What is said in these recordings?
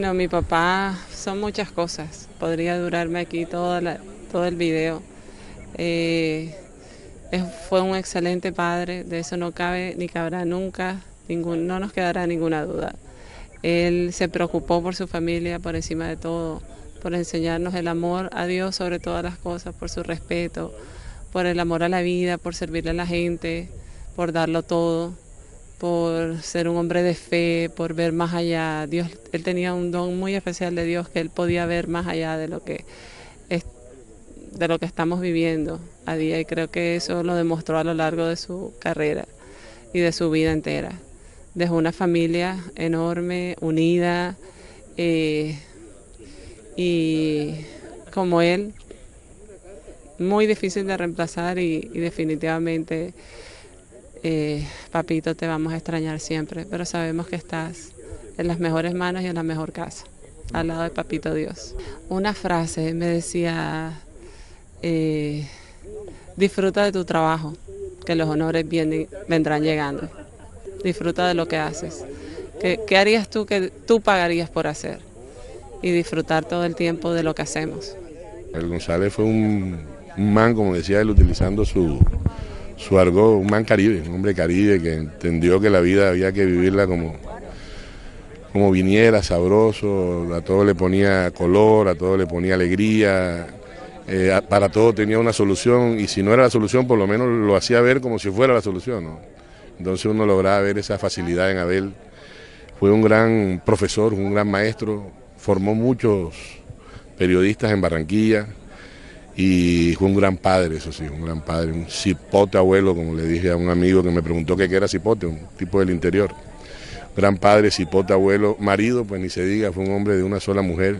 No, mi papá son muchas cosas. Podría durarme aquí todo el video. Eh, Fue un excelente padre, de eso no cabe ni cabrá nunca, no nos quedará ninguna duda. Él se preocupó por su familia por encima de todo, por enseñarnos el amor a Dios sobre todas las cosas, por su respeto, por el amor a la vida, por servirle a la gente, por darlo todo, por ser un hombre de fe, por ver más allá. Dios, él tenía un don muy especial de Dios, que él podía ver más allá es, de lo que estamos viviendo a día, y creo que eso lo demostró a lo largo de su carrera y de su vida entera. Dejó una familia enorme, unida, y como él, muy difícil de reemplazar, y definitivamente, papito, te vamos a extrañar siempre, pero sabemos que estás en las mejores manos y en la mejor casa, al lado de papito Dios. Una frase me decía, disfruta de tu trabajo, que los honores vendrán llegando. Disfruta de lo que haces. ¿Qué harías tú que tú pagarías por hacer? Y disfrutar todo el tiempo de lo que hacemos. El González fue un man, como decía él, utilizando su argot, un man caribe, un hombre caribe que entendió que la vida había que vivirla como viniera, sabroso, a todo le ponía color, a todo le ponía alegría, para todo tenía una solución, y si no era la solución, por lo menos lo hacía ver como si fuera la solución, ¿no? Entonces uno lograba ver esa facilidad en Abel. Fue un gran profesor, un gran maestro, formó muchos periodistas en Barranquilla y fue un gran padre, eso sí, un gran padre, un cipote abuelo, como le dije a un amigo que me preguntó qué era cipote, un tipo del interior. Gran padre, cipote abuelo, marido, pues ni se diga, fue un hombre de una sola mujer.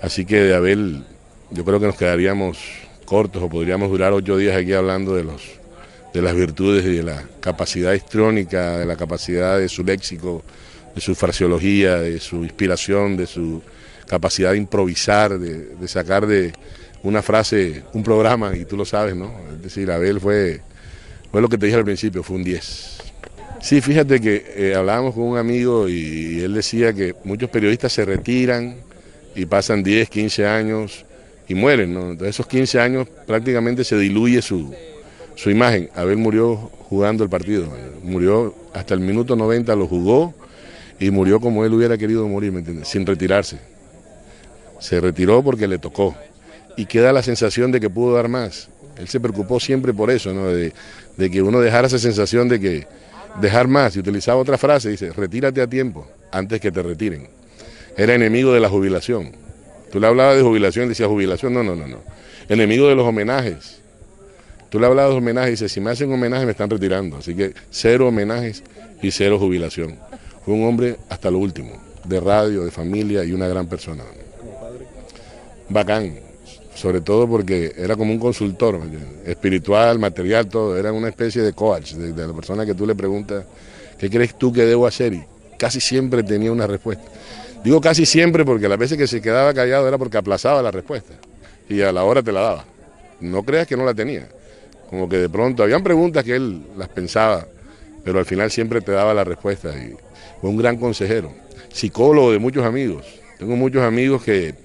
Así que de Abel yo creo que nos quedaríamos cortos o podríamos durar 8 días aquí hablando de las virtudes y de la capacidad histrónica, de la capacidad de su léxico, de su fraseología, de su inspiración, de su capacidad de improvisar, de sacar de una frase un programa, y tú lo sabes, ¿no? Es decir, Abel fue lo que te dije al principio, fue un 10. Sí, fíjate que hablábamos con un amigo y él decía que muchos periodistas se retiran y pasan 10, 15 años y mueren, ¿no? Entonces esos 15 años prácticamente se diluye su imagen. Abel murió jugando el partido, murió hasta el minuto 90, lo jugó y murió como él hubiera querido morir, ¿me entiendes? Sin retirarse. Se retiró porque le tocó y queda la sensación de que pudo dar más. Él se preocupó siempre por eso, ¿no? De que uno dejara esa sensación de que dejar más, y utilizaba otra frase, dice, retírate a tiempo, antes que te retiren. Era enemigo de la jubilación. Tú le hablabas de jubilación y decía jubilación, no. Enemigo de los homenajes. Tú le hablabas de homenajes y dices, si me hacen homenaje me están retirando. Así que 0 homenajes y 0 jubilación. Fue un hombre hasta lo último, de radio, de familia y una gran persona. Bacán, sobre todo porque era como un consultor, espiritual, material, todo. Era una especie de coach, de la persona que tú le preguntas, ¿qué crees tú que debo hacer? Y casi siempre tenía una respuesta. Digo casi siempre porque las veces que se quedaba callado era porque aplazaba la respuesta y a la hora te la daba. No creas que no la tenía. Como que de pronto habían preguntas que él las pensaba, pero al final siempre te daba la respuesta. Y fue un gran consejero, psicólogo de muchos amigos. Tengo muchos amigos que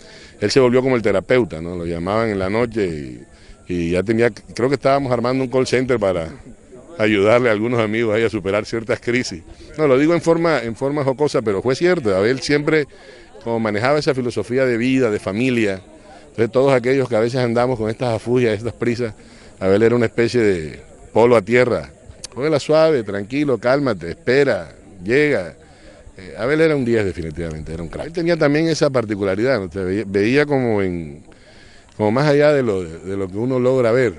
él se volvió como el terapeuta, ¿no? Lo llamaban en la noche y ya tenía, creo que estábamos armando un call center para ayudarle a algunos amigos ahí a superar ciertas crisis. No, lo digo en forma jocosa, pero fue cierto. Abel siempre como manejaba esa filosofía de vida, de familia. Entonces todos aquellos que a veces andamos con estas afugias, estas prisas, Abel era una especie de polo a tierra. Cógela suave, tranquilo, cálmate, espera, llega. Abel era un 10 definitivamente, era un crack. Él tenía también esa particularidad, ¿no? Veía como más allá de lo que uno logra ver.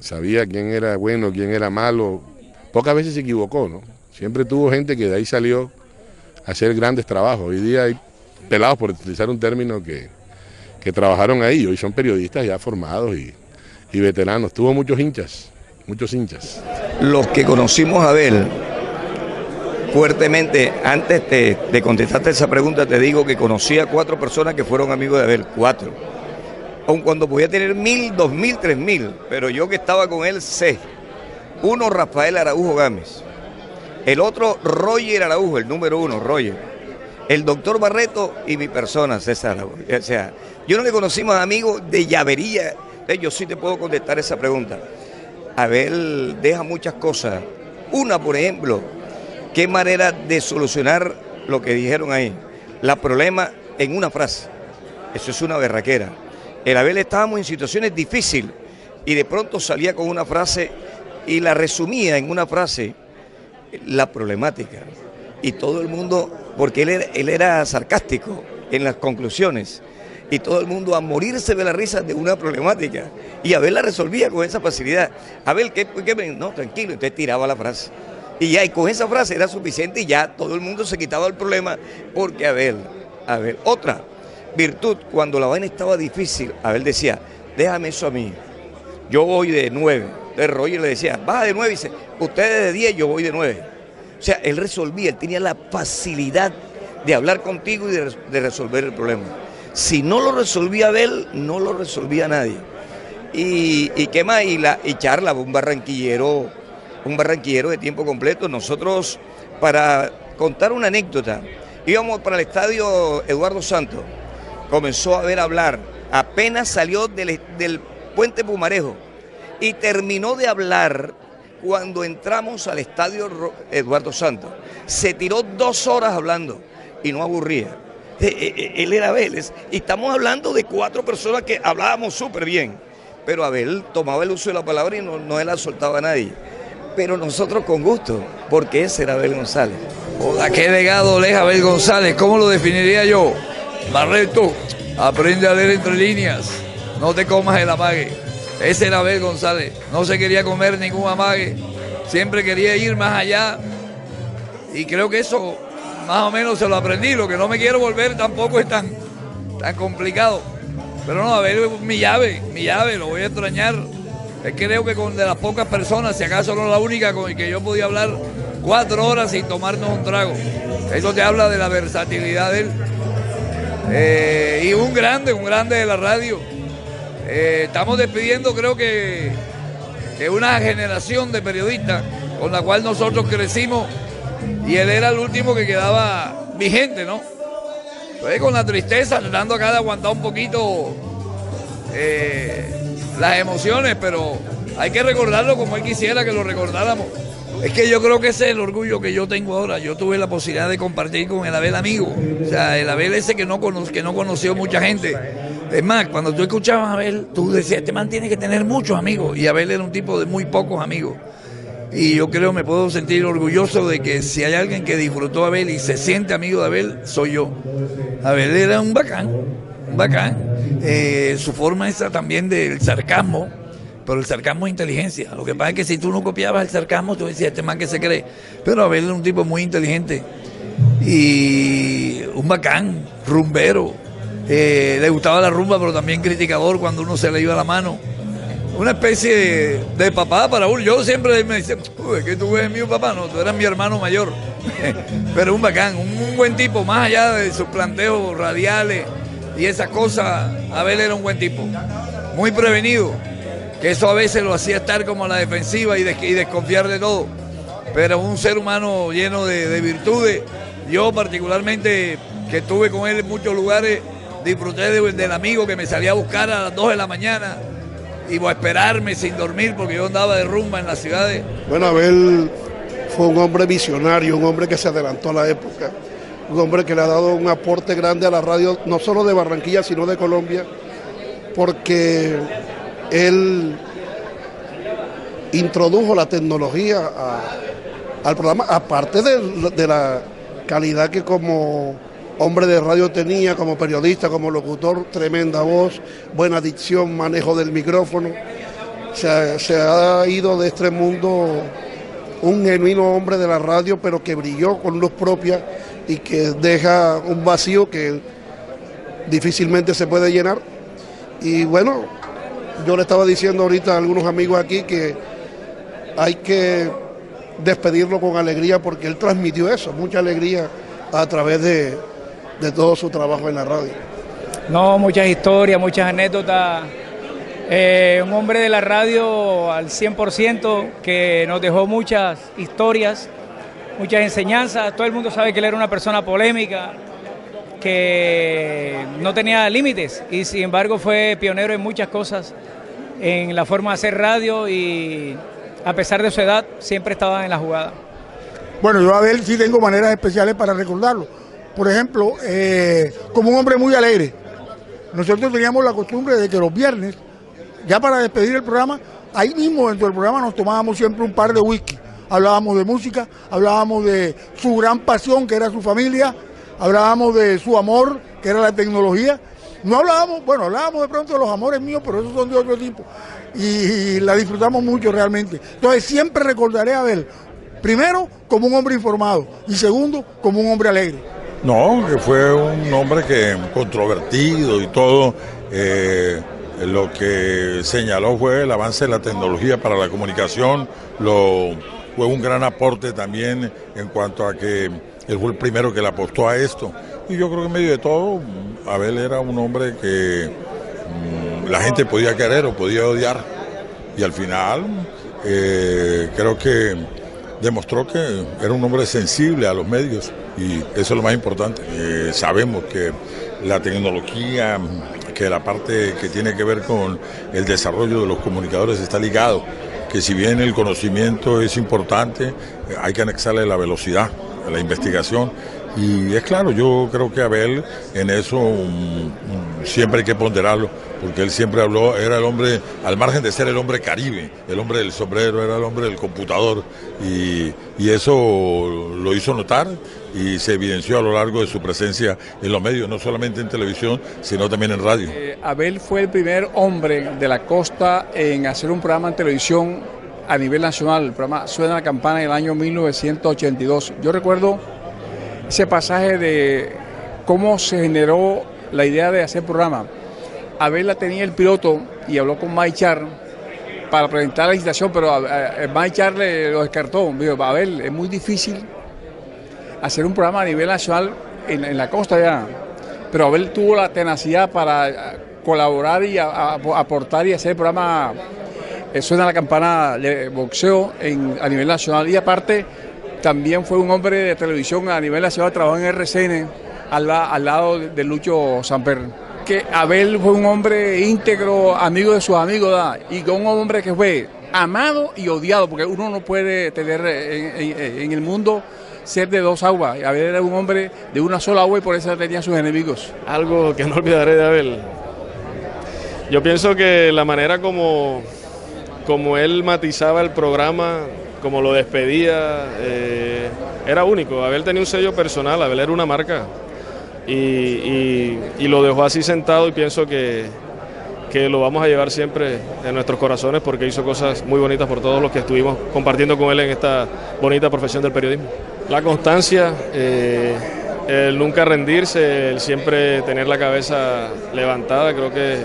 Sabía quién era bueno, quién era malo. Pocas veces se equivocó, ¿no? Siempre tuvo gente que de ahí salió a hacer grandes trabajos. Hoy día hay pelados, por utilizar un término, que trabajaron ahí. Hoy son periodistas ya formados y veteranos. Tuvo muchos hinchas. Los que conocimos a Abel fuertemente, antes de contestarte esa pregunta, te digo que conocí a 4 personas que fueron amigos de Abel, 4. Aun cuando podía tener 1000, 2000, 3000, pero yo que estaba con él sé. Uno, Rafael Araújo Gámez. El otro, Roger Araújo, el número 1, Roger. el doctor Barreto y mi persona, César. O sea, yo no le conocimos amigos de llavería. Yo sí te puedo contestar esa pregunta. Abel deja muchas cosas. Una, por ejemplo, qué manera de solucionar lo que dijeron ahí. La problema en una frase. Eso es una berraquera. El Abel estábamos en situaciones difíciles y de pronto salía con una frase y la resumía en una frase, la problemática. Y todo el mundo, porque él era sarcástico en las conclusiones, y todo el mundo a morirse de la risa de una problemática. Y Abel la resolvía con esa facilidad. Abel, ¿qué? No, tranquilo, entonces tiraba la frase. Y ya, y con esa frase era suficiente y ya todo el mundo se quitaba el problema, porque Abel, otra virtud, cuando la vaina estaba difícil, Abel decía, déjame eso a mí, yo voy de 9. Entonces Roger le decía, baja de 9, y dice, ustedes de 10, yo voy de 9. O sea, él resolvía, él tenía la facilidad de hablar contigo y de resolver el problema. Si no lo resolvía Abel, no lo resolvía nadie. Y qué más, y Charla, un barranquillero de tiempo completo. Nosotros, para contar una anécdota, íbamos para el estadio Eduardo Santos, comenzó a ver hablar, apenas salió del puente Pumarejo y terminó de hablar cuando entramos al estadio Eduardo Santos. Se tiró 2 horas hablando y no aburría. Él era Abel, y estamos hablando de 4 personas que hablábamos súper bien, pero Abel tomaba el uso de la palabra y no él la soltaba a nadie. Pero nosotros con gusto, porque ese era Abel González. Hola, qué legado deja Abel González. ¿Cómo lo definiría yo? Barreto, aprende a leer entre líneas, no te comas el amague. Ese era Abel González, no se quería comer ningún amague, siempre quería ir más allá, y creo que eso más o menos se lo aprendí. Lo que no me quiero volver tampoco es tan complicado, pero no, Abel es mi llave, lo voy a extrañar. Creo que con de las pocas personas, si acaso no la única, con el que yo podía hablar 4 horas sin tomarnos un trago. Eso te habla de la versatilidad de él. Y un grande de la radio. Estamos despidiendo, creo que una generación de periodistas con la cual nosotros crecimos, y él era el último que quedaba vigente, ¿no? Entonces, con la tristeza, tratando acá de aguantar un poquito las emociones, pero hay que recordarlo como él quisiera que lo recordáramos. Es que yo creo que ese es el orgullo que yo tengo ahora. Yo tuve la posibilidad de compartir con el Abel amigo, o sea, el Abel ese que no conoció mucha gente. Es más, cuando tú escuchabas a Abel, tú decías, este man tiene que tener muchos amigos, y Abel era un tipo de muy pocos amigos. Y yo creo, me puedo sentir orgulloso de que si hay alguien que disfrutó a Abel y se siente amigo de Abel, soy yo. Abel era un bacán. Su forma esa también del sarcasmo, pero el sarcasmo es inteligencia. Lo que pasa es que si tú no copiabas el sarcasmo, tú decías, este man que se cree. Pero Abel era un tipo muy inteligente y un bacán, rumbero. Le gustaba la rumba, pero también criticador cuando uno se le iba la mano. Una especie de papá para uno. Yo siempre me decía, ¿qué tú eres mío papá? No, tú eras mi hermano mayor. Pero un bacán, un buen tipo, más allá de sus planteos radiales y esas cosas. Abel era un buen tipo, muy prevenido, que eso a veces lo hacía estar como a la defensiva y desconfiar de todo, pero un ser humano lleno de virtudes. Yo particularmente, que estuve con él en muchos lugares, disfruté del amigo que me salía a buscar a las 2 de la mañana y a esperarme sin dormir porque yo andaba de rumba en las ciudades. Bueno, Abel fue un hombre visionario, un hombre que se adelantó a la época, un hombre que le ha dado un aporte grande a la radio, no solo de Barranquilla, sino de Colombia, porque él introdujo la tecnología al programa, aparte de la calidad que como hombre de radio tenía, como periodista, como locutor, tremenda voz, buena dicción, manejo del micrófono. Se ha ido de este mundo un genuino hombre de la radio, pero que brilló con luz propia y que deja un vacío que difícilmente se puede llenar. Y bueno, yo le estaba diciendo ahorita a algunos amigos aquí que hay que despedirlo con alegría porque él transmitió eso, mucha alegría a través de todo su trabajo en la radio. No, muchas historias, muchas anécdotas. Un hombre de la radio al 100% que nos dejó muchas historias, muchas enseñanzas. Todo el mundo sabe que él era una persona polémica, que no tenía límites y sin embargo fue pionero en muchas cosas, en la forma de hacer radio y a pesar de su edad siempre estaba en la jugada. Bueno, yo a Abel sí tengo maneras especiales para recordarlo. Por ejemplo, como un hombre muy alegre. Nosotros teníamos la costumbre de que los viernes, ya para despedir el programa, ahí mismo dentro del programa nos tomábamos siempre un par de whisky. Hablábamos de música, hablábamos de su gran pasión, que era su familia, hablábamos de su amor, que era la tecnología. No hablábamos, bueno, hablábamos de pronto de los amores míos, pero esos son de otro tipo. Y la disfrutamos mucho realmente. Entonces siempre recordaré a Abel, primero como un hombre informado y segundo como un hombre alegre. No, que fue un hombre que controvertido y todo. Lo que señaló fue el avance de la tecnología para la comunicación, fue un gran aporte también en cuanto a que él fue el primero que le apostó a esto. Y yo creo que en medio de todo, Abel era un hombre que la gente podía querer o podía odiar. Y al final creo que demostró que era un hombre sensible a los medios y eso es lo más importante. Sabemos que la tecnología, que la parte que tiene que ver con el desarrollo de los comunicadores está ligado, que si bien el conocimiento es importante, hay que anexarle la velocidad a la investigación. Y es claro, yo creo que Abel en eso siempre hay que ponderarlo, porque él siempre habló, era el hombre, al margen de ser el hombre caribe, el hombre del sombrero, era el hombre del computador, y eso lo hizo notar y se evidenció a lo largo de su presencia en los medios, no solamente en televisión, sino también en radio. Abel fue el primer hombre de la costa en hacer un programa en televisión a nivel nacional, el programa Suena la Campana en el año 1982. Yo recuerdo ese pasaje de cómo se generó la idea de hacer programa. Abel la tenía el piloto y habló con Mike Char para presentar la licitación, pero Mike Char lo descartó. Dijo, Abel, es muy difícil hacer un programa a nivel nacional en la costa ya. Pero Abel tuvo la tenacidad para colaborar y aportar y hacer el programa Suena la Campana de boxeo a nivel nacional. Y aparte, también fue un hombre de televisión a nivel nacional, trabajó en RCN al lado de Lucho Samper. Que Abel fue un hombre íntegro, amigo de sus amigos, ¿verdad? Y un hombre que fue amado y odiado, porque uno no puede tener en el mundo ser de dos aguas. Abel era un hombre de una sola agua y por eso tenía sus enemigos. Algo que no olvidaré de Abel. Yo pienso que la manera como él matizaba el programa, como lo despedía, era único. Abel tenía un sello personal, Abel era una marca y lo dejó así sentado y pienso que lo vamos a llevar siempre en nuestros corazones porque hizo cosas muy bonitas por todos los que estuvimos compartiendo con él en esta bonita profesión del periodismo. La constancia, el nunca rendirse, el siempre tener la cabeza levantada, creo que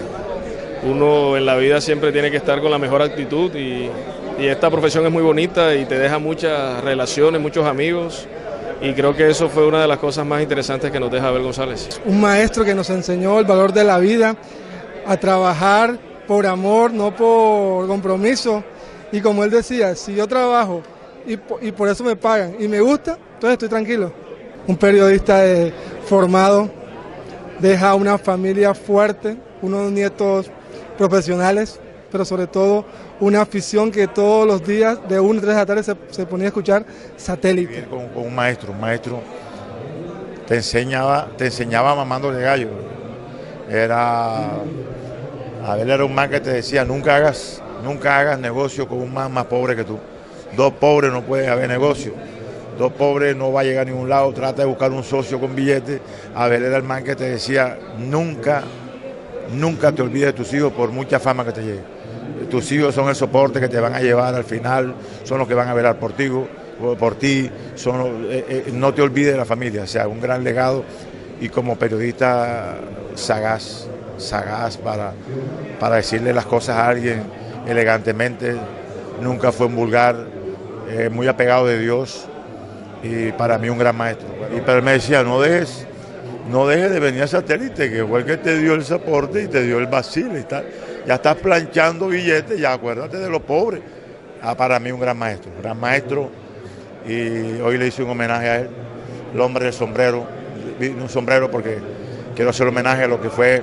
uno en la vida siempre tiene que estar con la mejor actitud y esta profesión es muy bonita y te deja muchas relaciones, muchos amigos y creo que eso fue una de las cosas más interesantes que nos deja Abel González. Un maestro que nos enseñó el valor de la vida, a trabajar por amor, no por compromiso, y como él decía, si yo trabajo y por eso me pagan y me gusta, entonces estoy tranquilo. Un periodista formado, deja una familia fuerte, unos nietos profesionales, pero sobre todo una afición que todos los días de 1 a 3 de la tarde se ponía a escuchar Satélite. Con un maestro te enseñaba mamándole gallo. Abel era un man que te decía, nunca hagas negocio con un man más pobre que tú. Dos pobres no puede haber negocio. Dos pobres no va a llegar a ningún lado, trata de buscar un socio con billetes. Abel era el man que te decía, nunca te olvides de tus hijos por mucha fama que te llegue. Tus hijos son el soporte que te van a llevar al final, son los que van a velar por ti, no te olvides de la familia, o sea, un gran legado y como periodista sagaz para decirle las cosas a alguien elegantemente, nunca fue un vulgar, muy apegado de Dios y para mí un gran maestro. Pero él me decía, no dejes de venir a Satélite, que fue el que te dio el soporte y te dio el vacile y tal. Ya estás planchando billetes, ya acuérdate de los pobres. Para mí un gran maestro y hoy le hice un homenaje a él, el hombre del sombrero, un sombrero porque quiero hacer homenaje a lo que fue,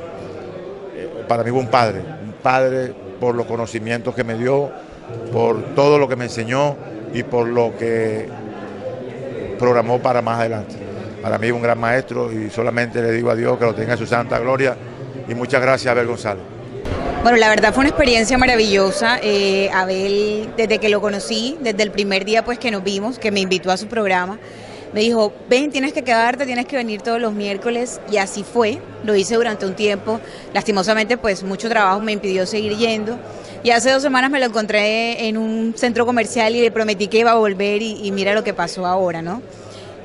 para mí fue un padre por los conocimientos que me dio, por todo lo que me enseñó y por lo que programó para más adelante. Para mí es un gran maestro y solamente le digo a Dios que lo tenga en su santa gloria y muchas gracias a Abel González. Bueno, la verdad fue una experiencia maravillosa. Abel, desde que lo conocí, desde el primer día pues que nos vimos, que me invitó a su programa, me dijo, ven, tienes que quedarte, tienes que venir todos los miércoles, y así fue. Lo hice durante un tiempo. Lastimosamente pues mucho trabajo me impidió seguir yendo, y hace 2 semanas me lo encontré en un centro comercial y le prometí que iba a volver, y mira lo que pasó ahora, ¿no?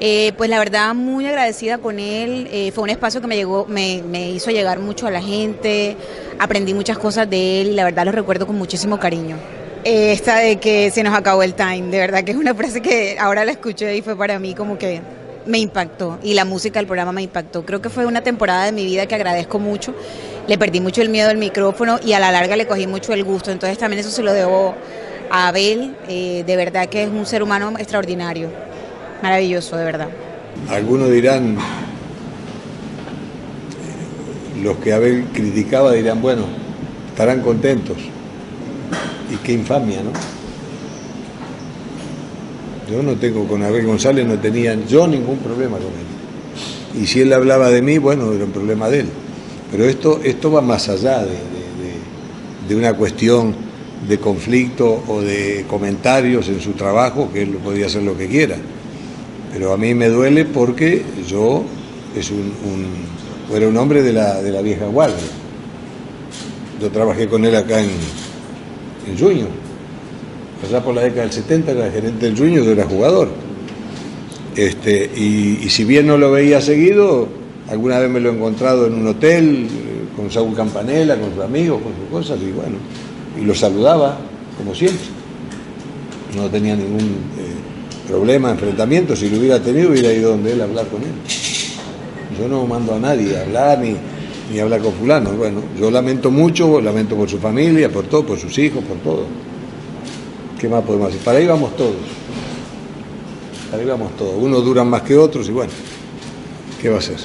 Pues la verdad muy agradecida con él. Fue un espacio que me hizo llegar mucho a la gente, aprendí muchas cosas de él y la verdad lo recuerdo con muchísimo cariño. Esta de que se nos acabó el time, de verdad que es una frase que ahora la escuché y fue para mí como que me impactó, y la música del programa me impactó. Creo que fue una temporada de mi vida que agradezco mucho, le perdí mucho el miedo al micrófono y a la larga le cogí mucho el gusto, entonces también eso se lo debo a Abel. De verdad que es un ser humano extraordinario. Maravilloso, de verdad. Algunos dirán, los que Abel criticaba dirán, bueno, estarán contentos. Y qué infamia, ¿no? Yo no tengo con Abel González, no tenía yo ningún problema con él. Y si él hablaba de mí, bueno, era un problema de él. Pero esto va más allá de una cuestión de conflicto o de comentarios en su trabajo, que él podía hacer lo que quiera. Pero a mí me duele porque yo era un hombre de la vieja guardia. Yo trabajé con él acá en Junior. Allá por la década del 70 era gerente del Junior, yo era jugador. Y si bien no lo veía seguido, alguna vez me lo he encontrado en un hotel con Saúl Campanella, con sus amigos, con sus cosas, y bueno, y lo saludaba, como siempre. No tenía ningún problema, enfrentamiento. Si lo hubiera tenido, hubiera ido donde él a hablar con él. Yo no mando a nadie a hablar ni hablar con fulano. Bueno, yo lamento mucho, lamento por su familia, por todo, por sus hijos, por todo. ¿Qué más podemos hacer? Para ahí vamos todos. Para ahí vamos todos. Unos duran más que otros y bueno, ¿qué va a hacer?